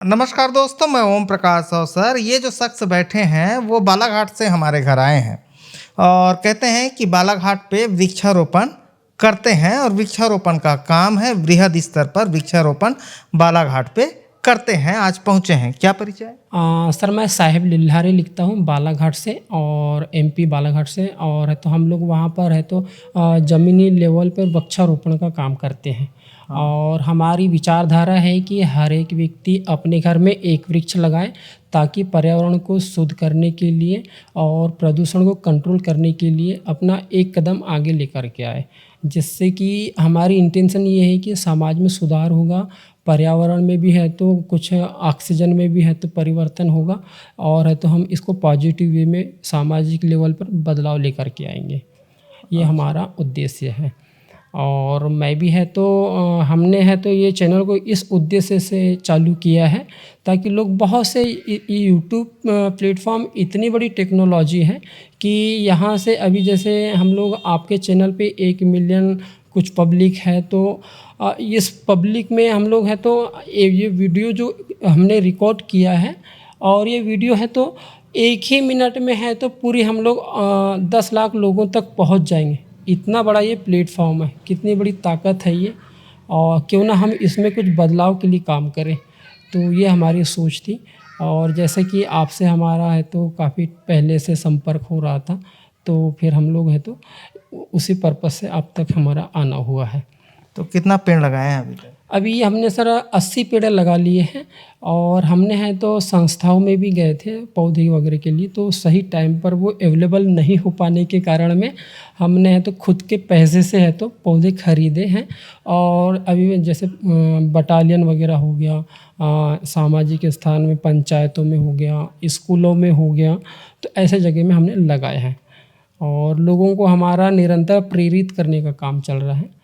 नमस्कार दोस्तों, मैं ओम प्रकाश अवसर। ये जो शख्स बैठे हैं वो बालाघाट से हमारे घर आए हैं और कहते हैं कि बालाघाट पे वृक्षारोपण करते हैं और वृक्षारोपण का काम है, बृहद स्तर पर वृक्षारोपण बालाघाट पे करते हैं। आज पहुंचे हैं। क्या परिचय है? सर मैं साहिब लिल्हारी लिखता हूँ बालाघाट से और एमपी बालाघाट से। और है तो हम लोग वहाँ पर है तो ज़मीनी लेवल पर वृक्षारोपण का काम करते हैं। और हमारी विचारधारा है कि हर एक व्यक्ति अपने घर में एक वृक्ष लगाए ताकि पर्यावरण को शुद्ध करने के लिए और प्रदूषण को कंट्रोल करने के लिए अपना एक कदम आगे लेकर के आए, जिससे कि हमारी इंटेंशन ये है कि समाज में सुधार होगा, पर्यावरण में भी है तो कुछ ऑक्सीजन में भी है तो परिवर्तन होगा और है तो हम इसको पॉजिटिव वे में सामाजिक लेवल पर बदलाव लेकर के आएंगे। ये हमारा उद्देश्य है। और मैं भी है तो हमने है तो ये चैनल को इस उद्देश्य से चालू किया है ताकि लोग बहुत से यूट्यूब प्लेटफॉर्म इतनी बड़ी टेक्नोलॉजी है कि यहाँ से अभी जैसे हम लोग आपके चैनल पे 1 मिलियन कुछ पब्लिक है तो इस पब्लिक में हम लोग है तो ये वीडियो जो हमने रिकॉर्ड किया है और ये वीडियो है तो 1 ही मिनट में है तो पूरी हम लोग 10 लाख लोगों तक पहुँच जाएंगे। इतना बड़ा ये प्लेटफॉर्म है, कितनी बड़ी ताकत है ये। और क्यों ना हम इसमें कुछ बदलाव के लिए काम करें, तो ये हमारी सोच थी। और जैसे कि आपसे हमारा है तो काफ़ी पहले से संपर्क हो रहा था, तो फिर हम लोग है तो उसी पर्पज़ से अब तक हमारा आना हुआ है। तो कितना पेड़ लगाए हैं अभी तक? अभी हमने सर 80 पेड़ लगा लिए हैं और हमने है तो संस्थाओं में भी गए थे पौधे वगैरह के लिए, तो सही टाइम पर वो अवेलेबल नहीं हो पाने के कारण में हमने है तो खुद के पैसे से है तो पौधे खरीदे हैं। और अभी जैसे बटालियन वगैरह हो गया, सामाजिक स्थान में, पंचायतों में हो गया, स्कूलों में हो गया, तो ऐसे जगह में हमने लगाए हैं। और लोगों को हमारा निरंतर प्रेरित करने का काम चल रहा है।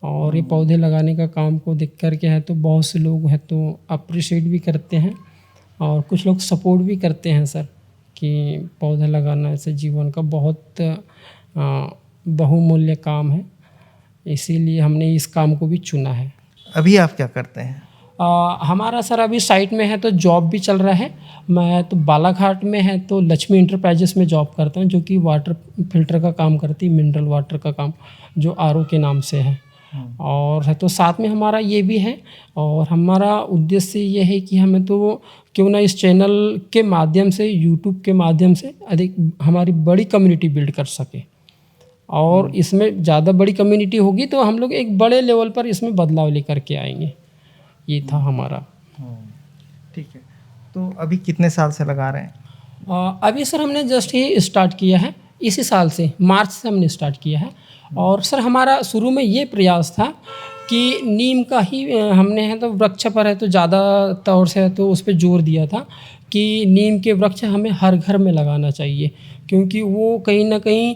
और ये पौधे लगाने का काम को देख कर के है तो बहुत से लोग हैं तो अप्रिशिएट भी करते हैं और कुछ लोग सपोर्ट भी करते हैं सर, कि पौधे लगाना ऐसे जीवन का बहुत बहुमूल्य काम है, इसीलिए हमने इस काम को भी चुना है। अभी आप क्या करते हैं? हमारा सर अभी साइट में है तो जॉब भी चल रहा है। मैं तो बालाघाट में है तो लक्ष्मी इंटरप्राइजेस में जॉब करता हूँ, जो कि वाटर फिल्टर का काम करती है, मिनरल वाटर का काम, जो आरओ के नाम से है। और है तो साथ में हमारा ये भी है। और हमारा उद्देश्य ये है कि हमें तो क्यों ना इस चैनल के माध्यम से, यूट्यूब के माध्यम से अधिक हमारी बड़ी कम्युनिटी बिल्ड कर सके। और इसमें ज़्यादा बड़ी कम्युनिटी होगी तो हम लोग एक बड़े लेवल पर इसमें बदलाव लेकर के आएंगे। ये था हमारा। ठीक है। तो अभी कितने साल से लगा रहे हैं? अभी सर हमने जस्ट ही स्टार्ट किया है, इसी साल से मार्च से हमने स्टार्ट किया है। और सर हमारा शुरू में ये प्रयास था कि नीम का ही हमने है तो वृक्ष पर है तो ज़्यादा तौर से है तो उस पर जोर दिया था कि नीम के वृक्ष हमें हर घर में लगाना चाहिए, क्योंकि वो कहीं ना कहीं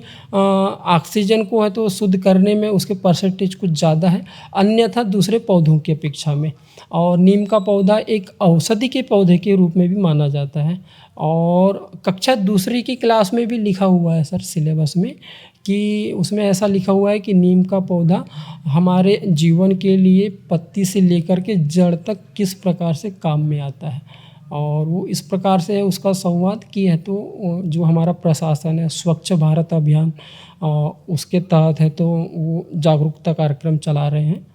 ऑक्सीजन को है तो शुद्ध करने में उसके परसेंटेज कुछ ज़्यादा है अन्यथा दूसरे पौधों की अपेक्षा में। और नीम का पौधा एक औषधि के पौधे के रूप में भी माना जाता है। और कक्षा दूसरी की क्लास में भी लिखा हुआ है सर सिलेबस में, कि उसमें ऐसा लिखा हुआ है कि नीम का पौधा हमारे जीवन के लिए पत्ती से लेकर के जड़ तक किस प्रकार से काम में आता है। और वो इस प्रकार से उसका संवाद किया है तो जो हमारा प्रशासन है, स्वच्छ भारत अभियान, उसके तहत है तो वो जागरूकता कार्यक्रम चला रहे हैं।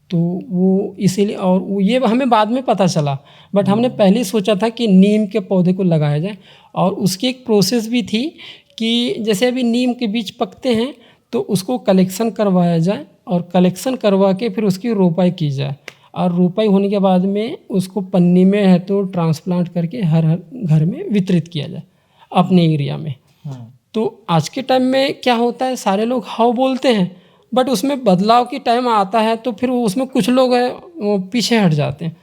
तो वो इसीलिए, और वो ये हमें बाद में पता चला, बट हमने पहले ही सोचा था कि नीम के पौधे को लगाया जाए। और उसकी एक प्रोसेस भी थी कि जैसे अभी नीम के बीज पकते हैं तो उसको कलेक्शन करवाया जाए और कलेक्शन करवा के फिर उसकी रोपाई की जाए। और रोपाई होने के बाद में उसको पन्नी में है तो ट्रांसप्लांट करके हर घर में वितरित किया जाए अपने एरिया में। तो आज के टाइम में क्या होता है, सारे लोग हाउ बोलते हैं, बट उसमें बदलाव की टाइम आता है तो फिर उसमें कुछ लोग हैं वो पीछे हट जाते हैं।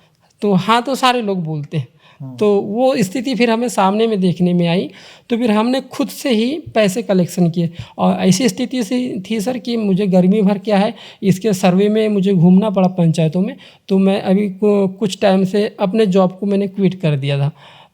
तो हाँ, तो सारे लोग बोलते हैं। तो वो स्थिति फिर हमें सामने में देखने में आई, तो फिर हमने खुद से ही पैसे कलेक्शन किए। और ऐसी स्थिति से थी सर कि मुझे गर्मी भर क्या है, इसके सर्वे में मुझे घूमना पड़ा पंचायतों में। तो मैं अभी कुछ टाइम से अपने जॉब को मैंने क्विट कर दिया था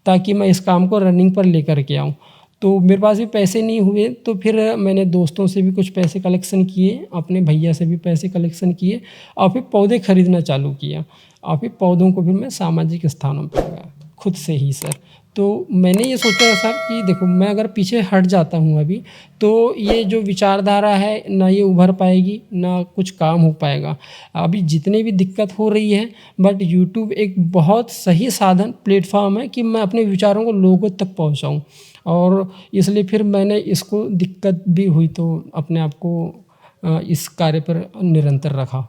ताकि मैं इस काम को रनिंग पर लेकर के आऊँ। तो मेरे पास भी पैसे नहीं हुए, तो फिर मैंने दोस्तों से भी कुछ पैसे कलेक्शन किए, अपने भैया से भी पैसे कलेक्शन किए और फिर पौधे खरीदना चालू किया। और फिर पौधों को भी मैं सामाजिक स्थानों पर लगाया खुद से ही सर। तो मैंने ये सोचा सर कि देखो मैं अगर पीछे हट जाता हूँ अभी तो ये जो विचारधारा है ना ये उभर पाएगी ना कुछ काम हो पाएगा। अभी जितने भी दिक्कत हो रही है बट यूट्यूब एक बहुत सही साधन प्लेटफॉर्म है कि मैं अपने विचारों को लोगों तक पहुँचाऊँ, और इसलिए फिर मैंने इसको दिक्कत भी हुई तो अपने आप को इस कार्य पर निरंतर रखा।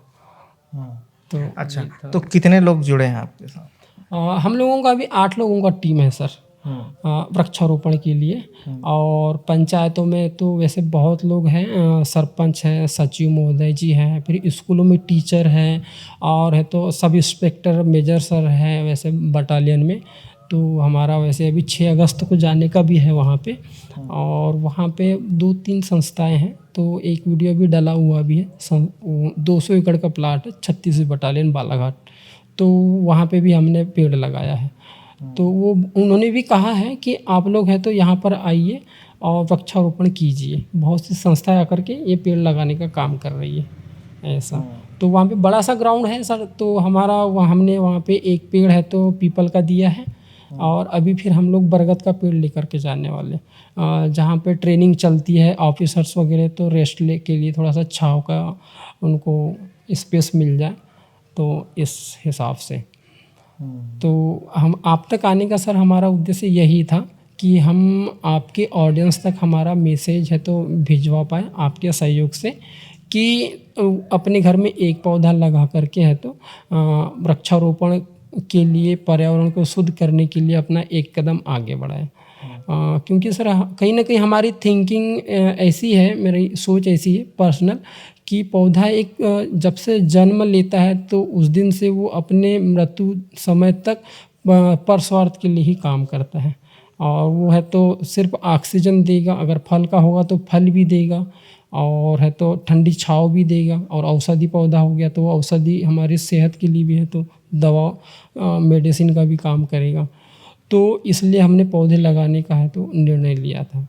तो अच्छा, तो कितने लोग जुड़े हैं आपके साथ? हम लोगों का अभी 8 लोगों का टीम है सर वृक्षारोपण के लिए। और पंचायतों में तो वैसे बहुत लोग हैं, सरपंच हैं, सचिव महोदय जी हैं, फिर स्कूलों में टीचर हैं, और है तो सब इंस्पेक्टर मेजर सर हैं वैसे बटालियन में। तो हमारा वैसे अभी 6 अगस्त को जाने का भी है वहाँ पे, और वहाँ पे 2-3 संस्थाएं हैं। तो एक वीडियो भी डला हुआ भी है, 200 एकड़ का प्लाट है 36वीं बटालियन बालाघाट, तो वहाँ पे भी हमने पेड़ लगाया है। तो वो उन्होंने भी कहा है कि आप लोग हैं तो यहाँ पर आइए और वृक्षारोपण कीजिए। बहुत सी संस्थाएं आकर के ये पेड़ लगाने का काम कर रही है ऐसा। तो वहाँ पे बड़ा सा ग्राउंड है सर, तो हमारा हमने वहाँ पे एक पेड़ है तो पीपल का दिया है, और अभी फिर हम लोग बरगद का पेड़ लेकर के जाने वाले, जहाँ पे ट्रेनिंग चलती है ऑफिसर्स वगैरह, तो रेस्ट ले के लिए थोड़ा सा छाँव का उनको स्पेस मिल जाए, तो इस हिसाब से। तो हम आप तक आने का सर हमारा उद्देश्य यही था कि हम आपके ऑडियंस तक हमारा मैसेज है तो भिजवा पाए आपके सहयोग से, कि अपने घर में एक पौधा लगा करके है तो वृक्षारोपण के लिए, पर्यावरण को शुद्ध करने के लिए अपना एक कदम आगे बढ़ाएं। क्योंकि सर कहीं ना कहीं हमारी थिंकिंग ऐसी है, मेरी सोच ऐसी है पर्सनल, कि पौधा एक जब से जन्म लेता है तो उस दिन से वो अपने मृत्यु समय तक परस्वार्थ के लिए ही काम करता है, और वो है तो सिर्फ ऑक्सीजन देगा, अगर फल का होगा तो फल भी देगा, और है तो ठंडी छाँव भी देगा, और औषधि पौधा हो गया तो वो औषधि हमारी सेहत के लिए भी है तो दवा मेडिसिन का भी काम करेगा। तो इसलिए हमने पौधे लगाने का है तो निर्णय लिया था।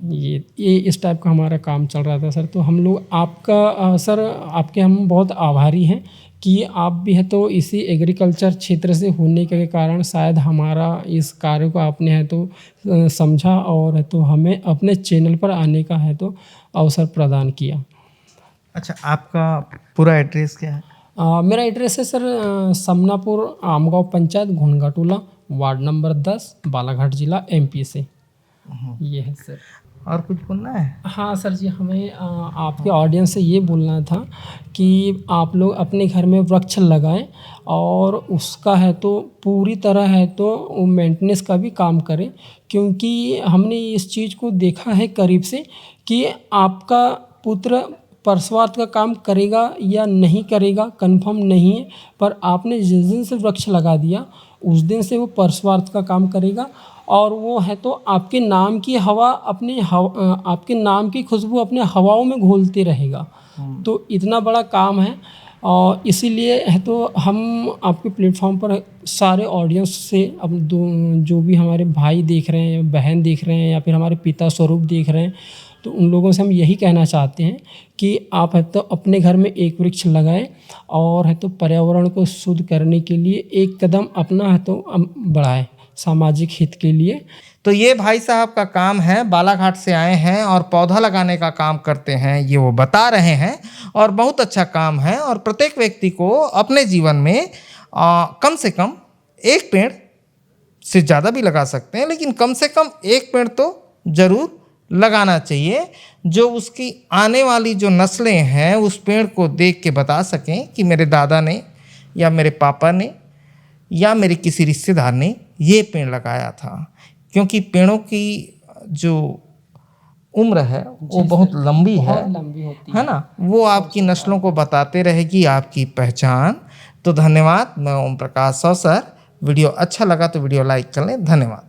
ये इस टाइप का हमारा काम चल रहा था सर। तो हम लोग आपका सर आपके हम बहुत आभारी हैं कि आप भी है तो इसी एग्रीकल्चर क्षेत्र से होने के कारण शायद हमारा इस कार्य को आपने है तो समझा, और है तो हमें अपने चैनल पर आने का है तो अवसर प्रदान किया। अच्छा, आपका पूरा एड्रेस क्या है? मेरा एड्रेस है sir Samnapur Amgaon panchayat Ghonghatola, ward number 10, Balaghat जिला MP से। ये है सर। और कुछ बोलना है? हाँ सर जी, हमें आपके ऑडियंस से ये बोलना था कि आप लोग अपने घर में वृक्ष लगाएं, और उसका है तो पूरी तरह है तो मेंटेनेंस का भी काम करें, क्योंकि हमने इस चीज़ को देखा है करीब से कि आपका पुत्र परस्वार्थ का काम करेगा या नहीं करेगा कंफर्म नहीं है, पर आपने जिस दिन से वृक्ष लगा दिया उस दिन से वो परस्वार्थ का काम करेगा, और वो है तो आपके नाम की हवा आपके नाम की खुशबू अपने हवाओं में घोलते रहेगा। तो इतना बड़ा काम है, और इसीलिए है तो हम आपके प्लेटफॉर्म पर सारे ऑडियंस से अब जो भी हमारे भाई देख रहे हैं, बहन देख रहे हैं, या फिर हमारे पिता स्वरूप देख रहे हैं, तो उन लोगों से हम यही कहना चाहते हैं कि आप है तो अपने घर में एक वृक्ष लगाएं, और है तो पर्यावरण को शुद्ध करने के लिए एक कदम अपना है तो बढ़ाएं सामाजिक हित के लिए। तो ये भाई साहब का काम है, बालाघाट से आए हैं और पौधा लगाने का काम करते हैं, ये वो बता रहे हैं, और बहुत अच्छा काम है। और प्रत्येक व्यक्ति को अपने जीवन में कम से कम एक पेड़ से ज़्यादा भी लगा सकते हैं, लेकिन कम से कम एक पेड़ तो ज़रूर लगाना चाहिए, जो उसकी आने वाली जो नस्लें हैं उस पेड़ को देख के बता सकें कि मेरे दादा ने या मेरे पापा ने या मेरे किसी रिश्तेदार ने ये पेड़ लगाया था। क्योंकि पेड़ों की जो उम्र है वो बहुत लंबी है ना, वो आपकी नस्लों को बताते रहेगी, आपकी पहचान। तो धन्यवाद। मैं ओम प्रकाश सौसर। वीडियो अच्छा लगा तो वीडियो लाइक कर लें। धन्यवाद।